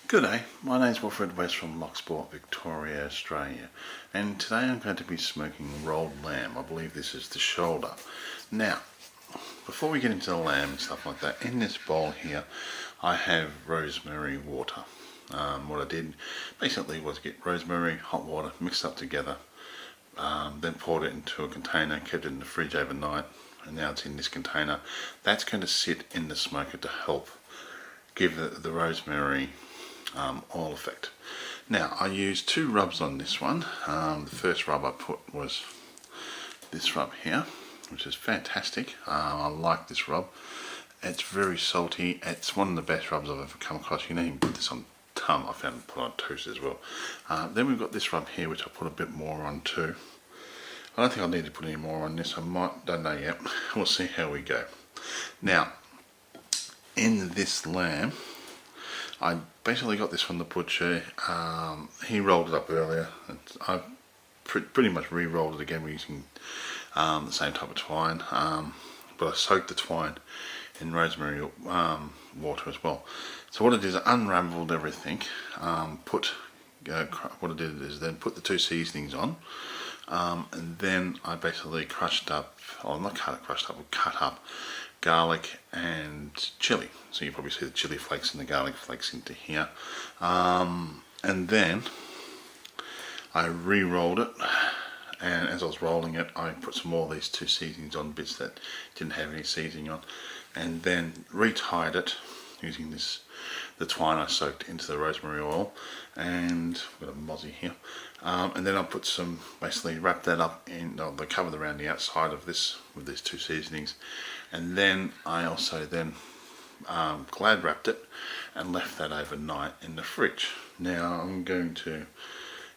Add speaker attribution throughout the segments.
Speaker 1: G'day, my name's Wilfred West from Locksport, Victoria, Australia, and today I'm going to be smoking rolled lamb. I believe this is the shoulder. Now, before we get into the lamb and stuff like that, in this bowl here I have rosemary water. What I did basically was get rosemary, hot water mixed up together, then poured it into a container, kept it in the fridge overnight, and now it's in this container. That's going to sit in the smoker to help give the rosemary oil effect. Now I used two rubs on this one. The first rub I put was this rub here, which is fantastic. I like this rub. It's very salty. It's one of the best rubs I've ever come across. You can even put this on tongue. I found it put on toast as well. Then we've got this rub here, which I put a bit more on too. I don't think I need to put any more on this. I might, don't know yet. We'll see how we go. Now, in this lamb, I basically got this from the butcher. He rolled it up earlier. I pretty much re-rolled it again using the same type of twine, but I soaked the twine in rosemary water as well. So what I did is I unraveled everything, what I did is then put the two seasonings on, and then I basically crushed up, or not crushed up, but cut up garlic and chili. So you probably see the chili flakes and the garlic flakes into here, and then I re-rolled it, and as I was rolling it I put some more of these two seasonings on, bits that didn't have any seasoning on, and then retied it using the twine I soaked into the rosemary oil, and I've got a mozzie here, and then I put some, basically wrap that up in the cover around the outside of this with these two seasonings, and then I also then glad wrapped it and left that overnight in the fridge. Now I'm going to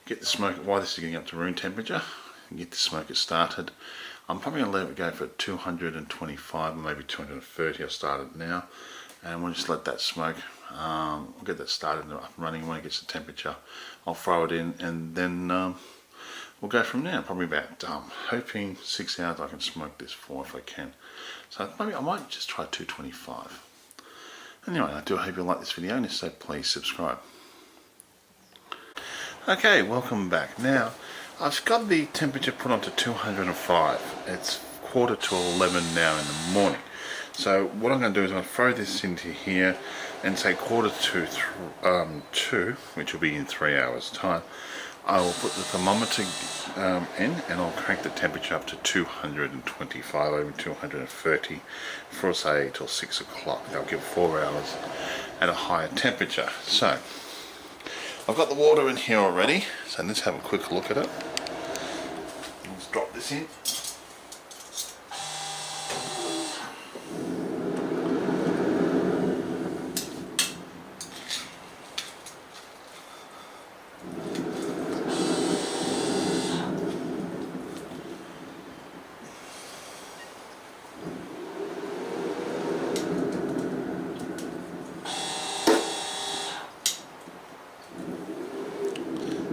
Speaker 1: get the smoker, while this is getting up to room temperature, and get the smoker started. I'm probably going to let it go for 225 or maybe 230. I'll start it now, and we'll just let that smoke. We'll get that started and up and running. When it gets the temperature, I'll throw it in, and then we'll go from there. Probably about, hoping 6 hours I can smoke this for if I can. So maybe I might just try 225. Anyway, I do hope you like this video, and if so, please subscribe. Okay, welcome back. Now, I've got the temperature put on to 205. It's 11:15 now in the morning. So what I'm going to do is I'm going to throw this into here and say 2, which will be in 3 hours time. I will put the thermometer in, and I'll crank the temperature up to 225, over 230 for say till 6 o'clock. That'll give 4 hours at a higher temperature. So I've got the water in here already, so let's have a quick look at it. Let's drop this in.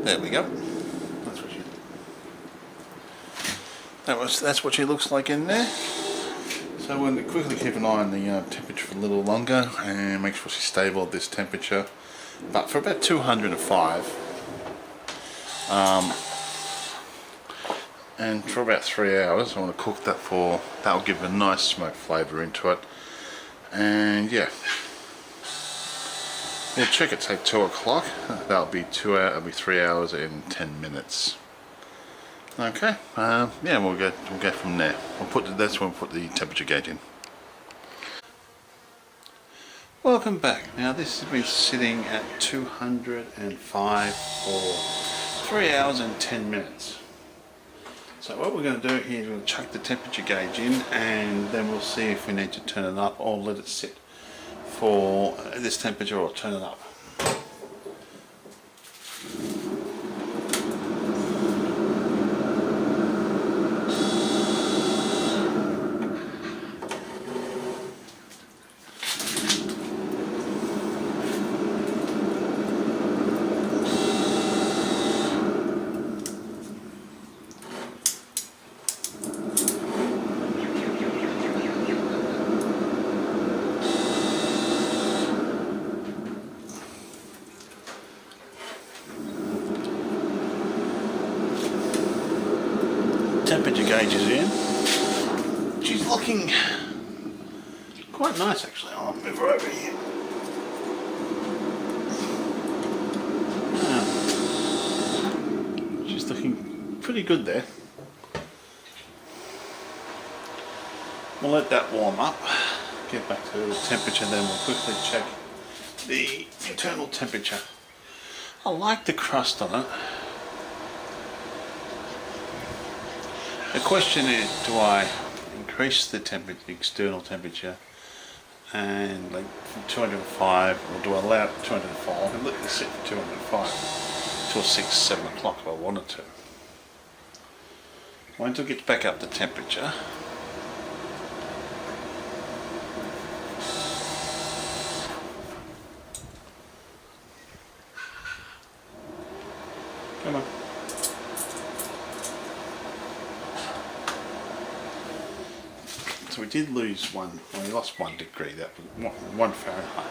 Speaker 1: There we go. That's what she looks like in there. So we'll quickly keep an eye on the temperature for a little longer and make sure she's stable at this temperature. But for about 205, and for about 3 hours, I want to cook that for. That'll give a nice smoke flavour into it. And yeah. We'll check it, say 2 o'clock. That'll be 2 hours. It'll be 3 hours and 10 minutes. Okay. Yeah, we'll go from there. That's when we'll put the temperature gauge in. Welcome back. Now this has been sitting at 205 for 3 hours and 10 minutes. So what we're going to do here is we'll chuck the temperature gauge in, and then we'll see if we need to turn it up or let it sit for this temperature or turn it up. temperature gauge is in. She's looking quite nice actually. I'll move her over here. She's looking pretty good there. We'll let that warm up, get back to the temperature, then we'll quickly check the internal temperature. I like the crust on it. The question is, do I increase the external temperature and like from 205, or do I allow it 205 and let this sit for 205 till 6-7 o'clock if I wanted to. Once it gets back up to temperature, come on. So we did lose one, well, we lost 1 degree, that was 1 Fahrenheit.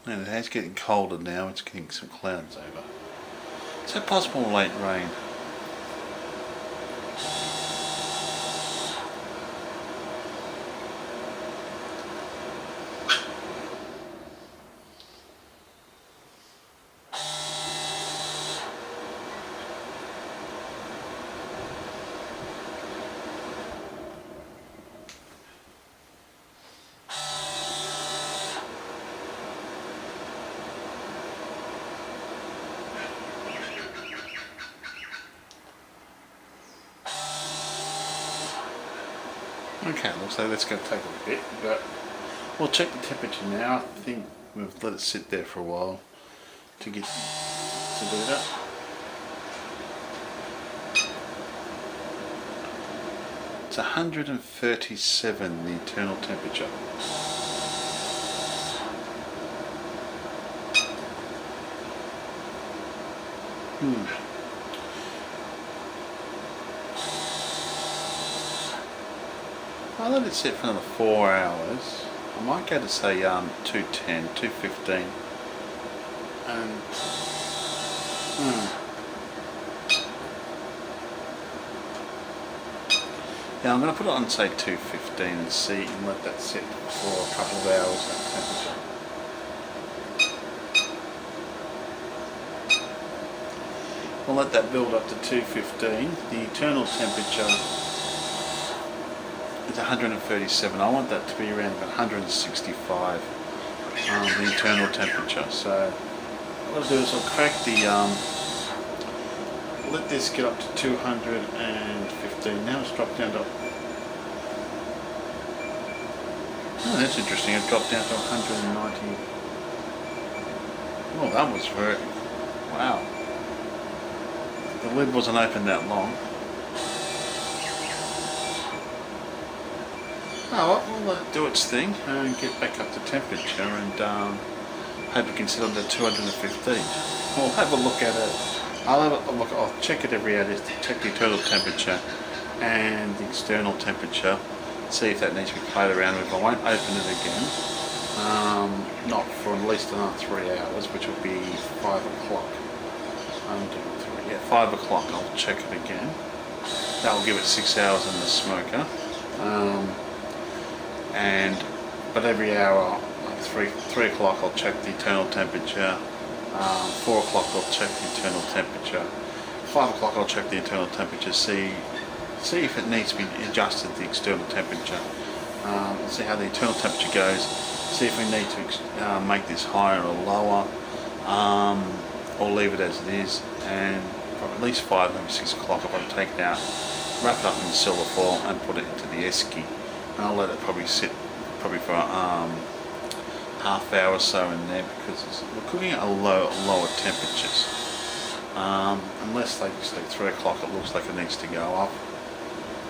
Speaker 1: And it is getting colder now, it's getting some clouds over. So possible late rain. Okay, looks like that's going to take a bit, but we'll check the temperature now. I think we've let it sit there for a while to get to do that. It's 137, the internal temperature. I'll let it sit for another 4 hours. I might go to say 210, 215 and yeah, I'm going to put it on say 215 and see and let that sit for a couple of hours at temperature. We'll let that build up to 215. The internal temperature is 137. I want that to be around about 165, the internal temperature. So what I'll do is I'll crack the, let this get up to 215. Now it's dropped down to, oh, that's interesting, it dropped down to 190. Oh, that was very, wow. The lid wasn't open that long. Oh, well, we'll let it do its thing and get back up to temperature and hope it can sit under 215. We'll have a look at it. I'll check it every hour, just to check the internal temperature and the external temperature, see if that needs to be played around with. I won't open it again, not for at least another 3 hours, which will be 5 o'clock. 5 o'clock I'll check it again. That will give it 6 hours in the smoker. But every hour, like 3 o'clock I'll check the internal temperature, 4 o'clock I'll check the internal temperature, 5 o'clock I'll check the internal temperature, see if it needs to be adjusted, the external temperature, see how the internal temperature goes, see if we need to make this higher or lower, or leave it as it is, and from at least 5, maybe 6 o'clock if I take it out, wrap it up in silver foil and put it into the esky. And I'll let it probably sit for half hour or so in there, because we're cooking at lower temperatures. Unless like 3 o'clock it looks like it needs to go up,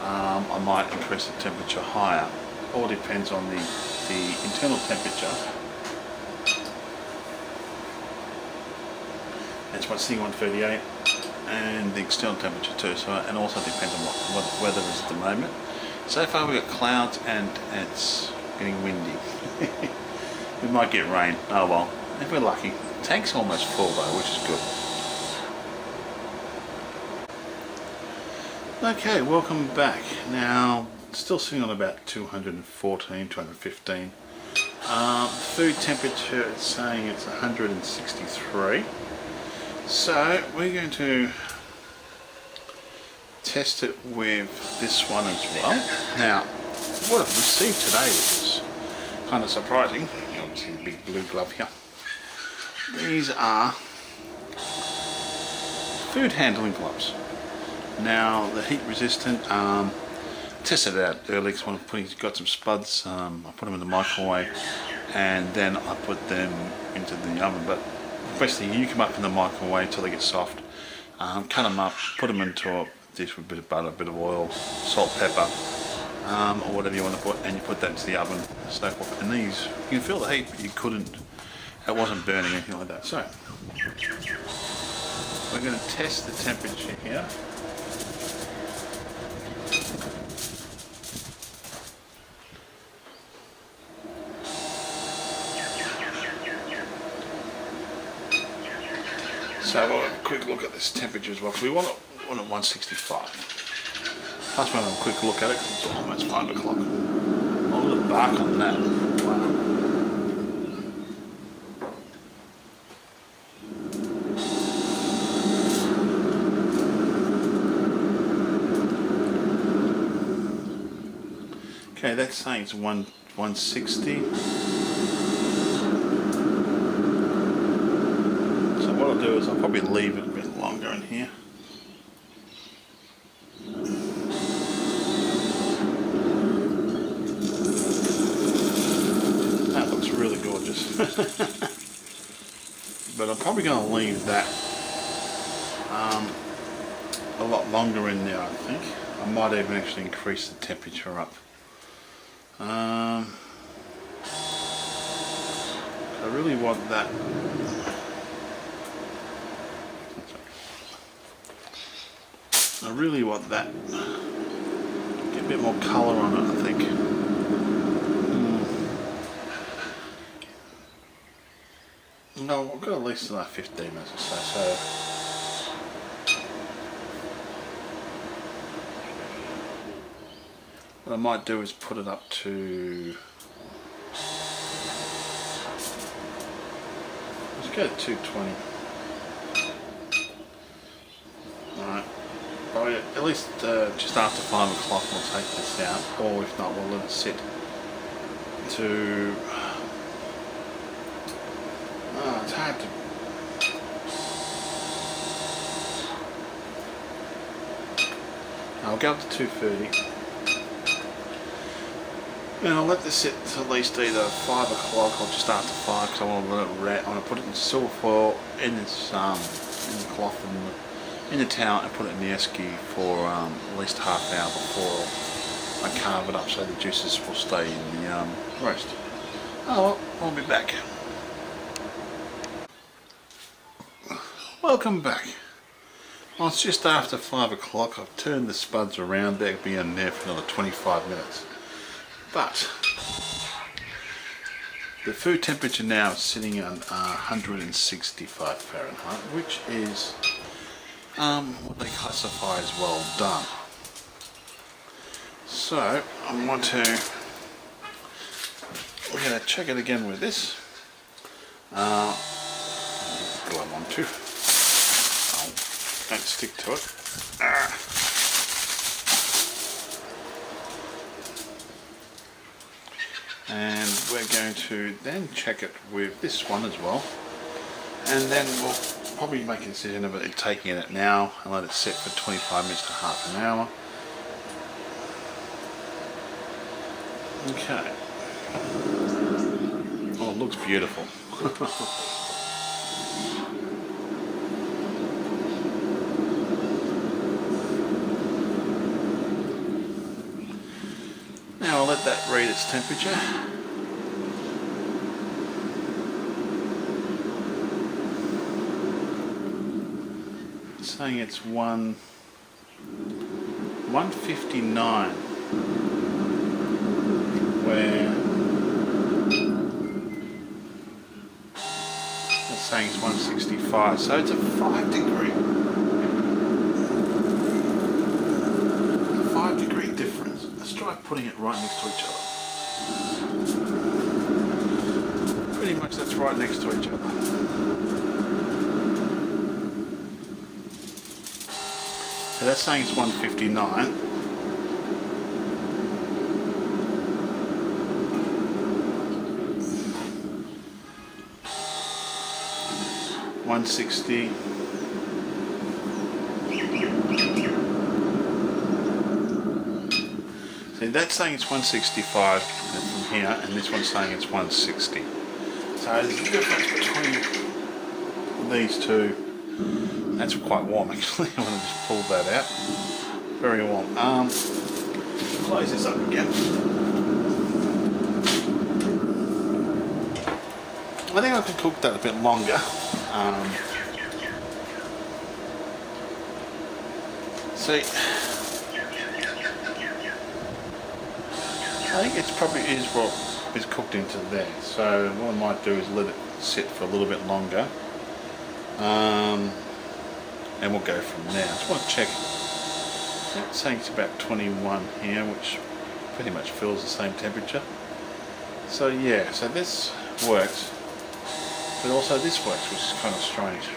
Speaker 1: I might increase the temperature higher. All depends on the internal temperature. That's what's sitting on 38, and the external temperature too. So, and also depends on what the weather is at the moment. So far we've got clouds and it's getting windy. We might get rain. Oh well, if we're lucky. Tank's almost full though, which is good. Okay, welcome back. Now, still sitting on about 214, 215. Food temperature, it's saying it's 163. So we're going to test it with this one as well. Now, what I've received today, which is kind of surprising, you know, see the big blue glove here. These are food handling gloves. Now, they're heat resistant. Tested it out early because I got some spuds. I put them in the microwave and then I put them into the oven. But basically, you come up in the microwave until they get soft. Cut them up, put them into a dish with a bit of butter, a bit of oil, salt, pepper, or whatever you want to put, and you put that into the oven, stoke off. And these, you can feel the heat, but you couldn't. It wasn't burning or anything like that. So we're going to test the temperature here. So we'll have a quick look at this temperature as well, because we want it at 165. Plus we'll have a quick look at it, because it's almost 5 o'clock. Oh, look at the bark on that. Wow. Okay, that's saying it's 160. What I'll do is I'll probably leave it a bit longer in here. That looks really gorgeous. But I'm probably going to leave that a lot longer in there, I think. I might even actually increase the temperature up. I really want that. I really want that. Get a bit more colour on it, I think. No, we've got at least another 15 minutes or so. What I might do is put it up to. Let's go to 220. Alright. At least just after 5 o'clock we'll take this out, or if not we'll let it sit to, it's hard to, I'll go up to 230 and I'll let this sit to at least either 5 o'clock or just after 5, because I want to let it I want to put it in silver foil in this in the cloth and in the towel and put it in the esky for at least half an hour before I carve it up, so the juices will stay in the roast. Oh well, I'll be back. Welcome back. Well, it's just after 5 o'clock. I've turned the spuds around. They'll be in there for another 25 minutes. But the food temperature now is sitting at 165 Fahrenheit, which is what they classify as well done. So I want to, we're going to check it again with this. Glove on too. Oh, don't stick to it. And we're going to then check it with this one as well, and then we'll probably make a decision about it taking it now and let it sit for 25 minutes to half an hour. Okay. Oh, it looks beautiful. Now I'll let that read its temperature. It's saying it's 159, where saying it's 165, so it's a 5-degree difference. Let's try putting it right next to each other. Pretty much that's right next to each other. So that's saying it's 159. 160. See, that's saying it's 165 from here, and this one's saying it's 160. So the difference between these two, that's quite warm actually. I want to just pull that out. Very warm. Close this up again. I think I could cook that a bit longer. See, I think it's probably what is cooked into there. So what I might do is let it sit for a little bit longer, and we'll go from there. I just want to check. It's saying it's about 21 here, which pretty much feels the same temperature. So yeah, so this works, but also this works, which is kind of strange.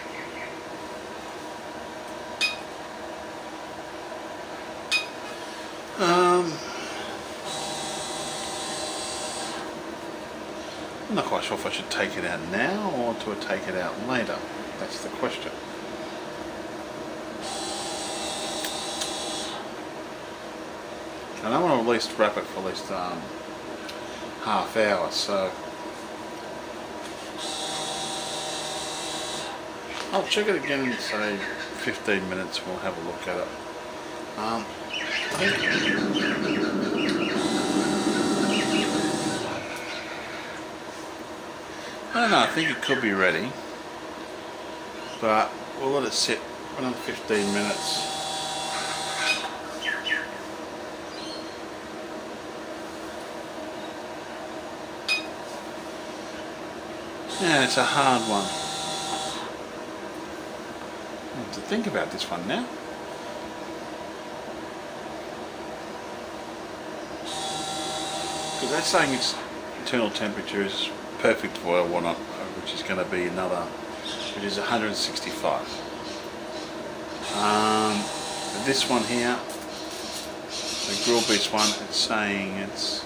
Speaker 1: I'm not quite sure if I should take it out now or to take it out later. That's the question. And I want to at least wrap it for at least half hour, so I'll check it again in say 15 minutes. We'll have a look at it. I don't know, I think it could be ready, but we'll let it sit for another 15 minutes. Yeah, it's a hard one. I have to think about this one now. Because that's saying its internal temperature is perfect for what I want, which is going to be another, which is 165. This one here, the Grillbeast one, it's saying it's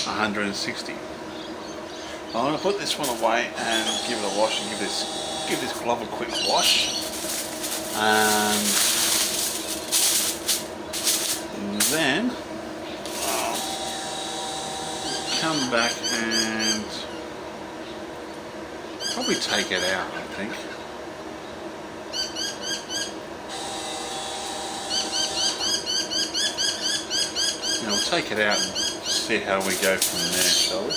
Speaker 1: 160. I'm going to put this one away and give it a wash and give this glove a quick wash. And then I'll come back and probably take it out, I think. Now we'll take it out and see how we go from there, shall we?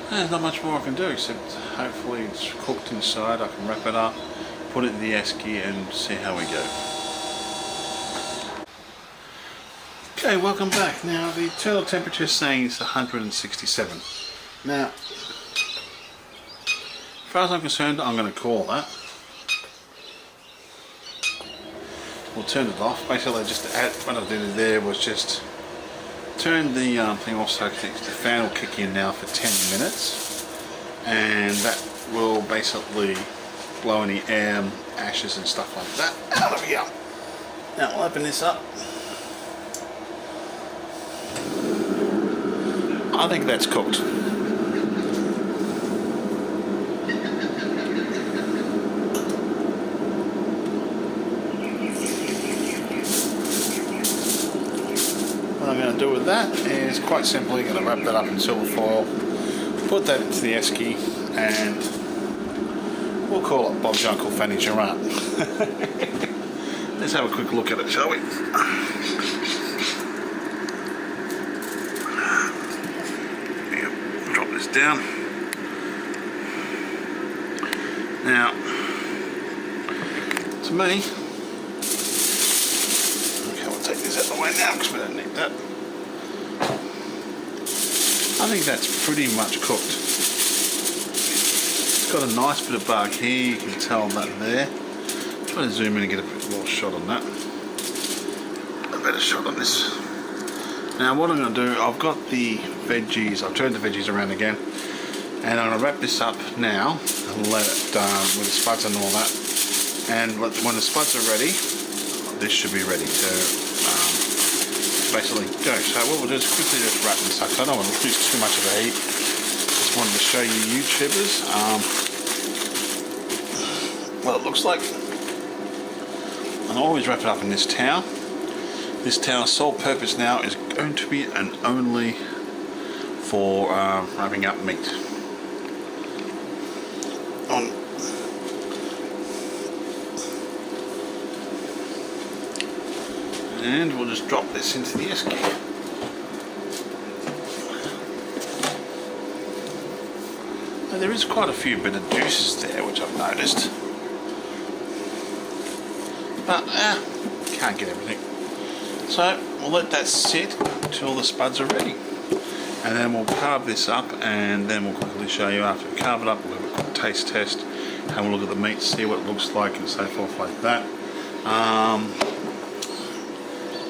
Speaker 1: There's not much more I can do except hopefully it's cooked inside. I can wrap it up, put it in the esky and see how we go. Okay, welcome back. Now the internal temperature is saying it's 167. Now, as far as I'm concerned, I'm going to call that. We'll turn it off. Basically, what I did there was just turn the thing off so the fan will kick in now for 10 minutes, and that will basically blow any air, ashes and stuff like that out of here. Now we'll open this up. I think that's cooked. What I'm going to do with that is quite simply going to wrap that up in silver foil, put that into the esky, and we'll call it Bob's Uncle Fanny Gerard. Let's have a quick look at it, shall we? Drop this down. Now, to me, okay, we'll take this out of the way now because we don't need that. I think that's pretty much cooked. It's got a nice bit of bark here, you can tell that there. Try to zoom in and get a bit more shot on that. A better shot on this. Now what I'm going to do, I've got the veggies, I've turned the veggies around again, and I'm going to wrap this up now and let it with the spuds and all that. And when the spuds are ready, this should be ready to basically go. So what we'll do is quickly just wrap this up. So I don't want to lose too much of the heat. Just wanted to show you YouTubers what it looks like. And I always wrap it up in this towel. This towel's sole purpose now is going to be and only for wrapping up meat. And we'll just drop this into the esky. Now there is quite a few bit of juices there, which I've noticed. But can't get everything. So we'll let that sit until the spuds are ready. And then we'll carve this up, and then we'll quickly show you after we carve it up. We'll have a quick taste test, and we'll look at the meat, see what it looks like, and so forth like that.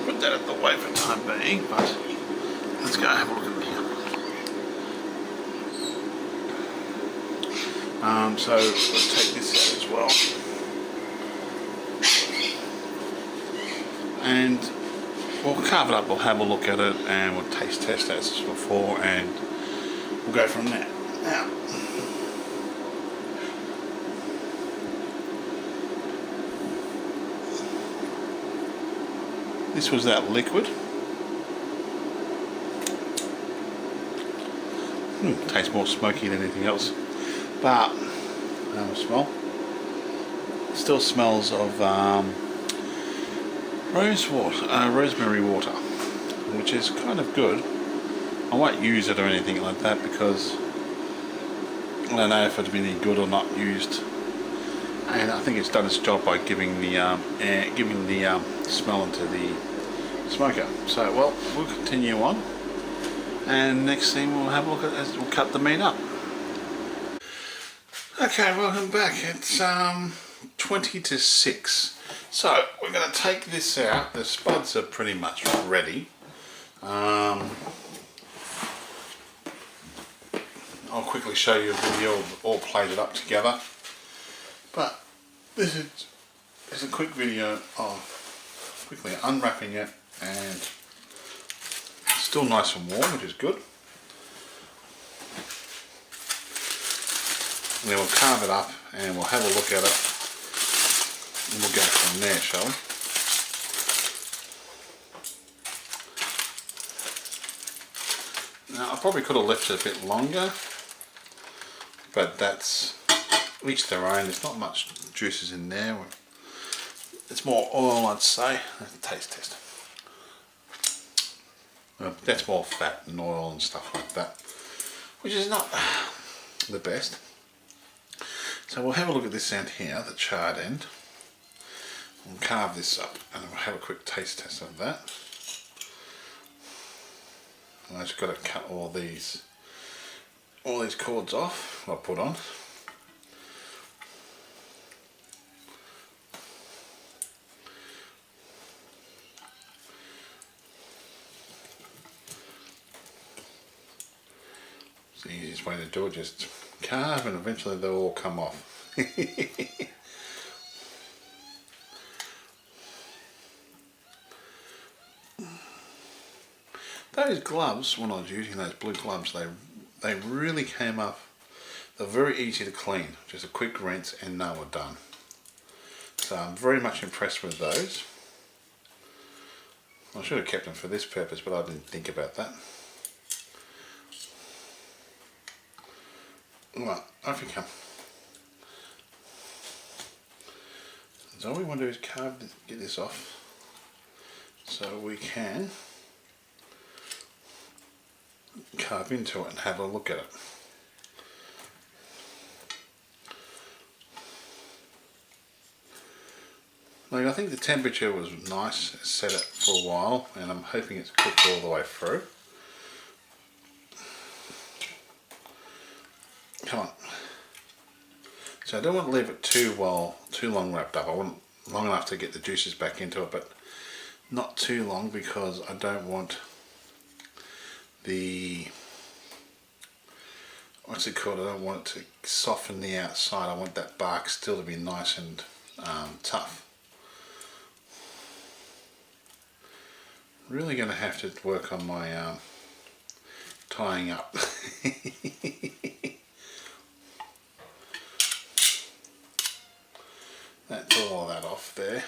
Speaker 1: Put that at the way for the time being, but let's go have a look at it here. So let's take this out as well. And we'll carve it up, we'll have a look at it, and we'll taste test as before, and we'll go from there. Now, this was that liquid. Tastes more smoky than anything else, but smell. Still smells of rosemary water, which is kind of good. I won't use it or anything like that because I don't know if it'd be any good or not used. And I think it's done its job by giving the smell into the smoker. So, well, we'll continue on, and next thing we'll have a look at as we'll cut the meat up. Okay, welcome back. It's 20 to 6. So we're going to take this out. The spuds are pretty much ready. I'll quickly show you a video of all plated up together. But this is a quick video of quickly unwrapping it, and it's still nice and warm, which is good. And then we'll carve it up and we'll have a look at it, and we'll go from there, shall we? Now I probably could have left it a bit longer, but that's each their own. There's not much juices in there. It's more oil, I'd say. Taste test. That's more fat and oil and stuff like that, which is not the best. So we'll have a look at this end here, the charred end. We'll carve this up and we'll have a quick taste test of that. And I've just got to cut all these cords off, I'll put on. It's the easiest way to do it, just carve and eventually they'll all come off. Those gloves, when I was using those blue gloves, they really came up. They're very easy to clean, just a quick rinse and they were done. So I'm very much impressed with those. I should have kept them for this purpose, but I didn't think about that. Right, off you come. So all we want to do is get this off so we can carve into it and have a look at it. Like, I think the temperature was nice, set it for a while, and I'm hoping it's cooked all the way through.
Speaker 2: come on. So I don't want to leave it too long wrapped up. I want it long enough to get the juices back into it, but not too long, because I don't want the, what's it called, I don't want it to soften the outside. I want that bark still to be nice and tough. Really going to have to work on my tying up. That's all that off there.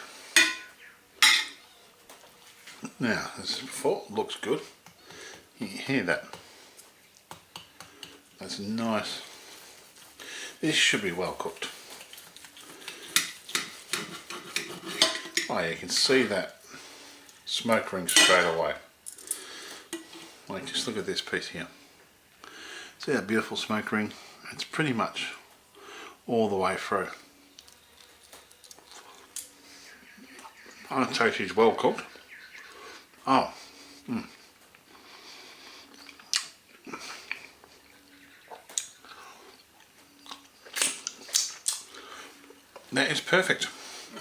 Speaker 2: Now, as before, looks good. You hear that? That's nice. This should be well cooked. Oh, you can see that smoke ring straight away. Like, just look at this piece here. See that beautiful smoke ring? It's pretty much all the way through. I would say she's well cooked. Oh, that is perfect.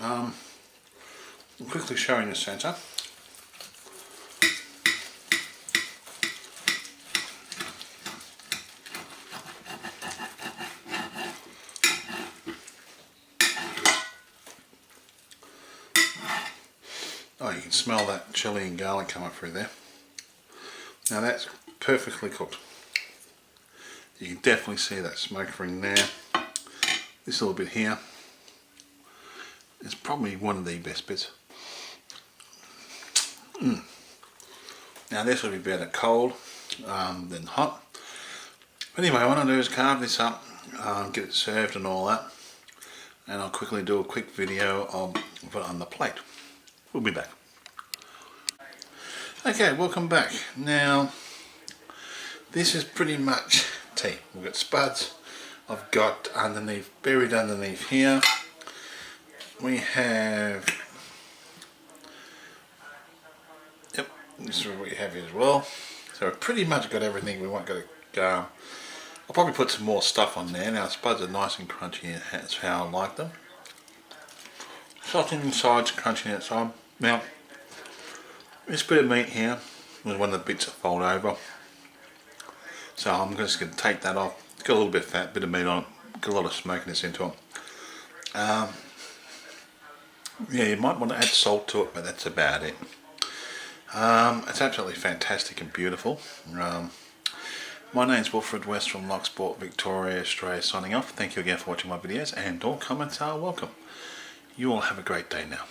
Speaker 2: I'm quickly showing the centre. Oh, you can smell that chilli and garlic coming through there. Now that's perfectly cooked. You can definitely see that smoke ring there. This little bit here is probably one of the best bits. Now this will be better cold than hot. But anyway, what I'll do is carve this up, get it served and all that, and I'll quickly do a quick video of it on the plate. We'll be back. Okay, welcome back. Now, this is pretty much tea. We've got spuds. I've got underneath, buried underneath here, we have, yep, this is what we have here as well. So we've pretty much got everything we want. Got to go. I'll probably put some more stuff on there. Now, spuds are nice and crunchy. That's how I like them. Salting inside, crunchy outside. Now, this bit of meat here was one of the bits that fold over. So I'm just going to take that off. It's got a little bit of fat, bit of meat on it. Got a lot of smokiness into it. Yeah, you might want to add salt to it, but that's about it. It's absolutely fantastic and beautiful. My name's Wilfred West from Locksport, Victoria, Australia, signing off. Thank you again for watching my videos, and all comments are welcome. You all have a great day now.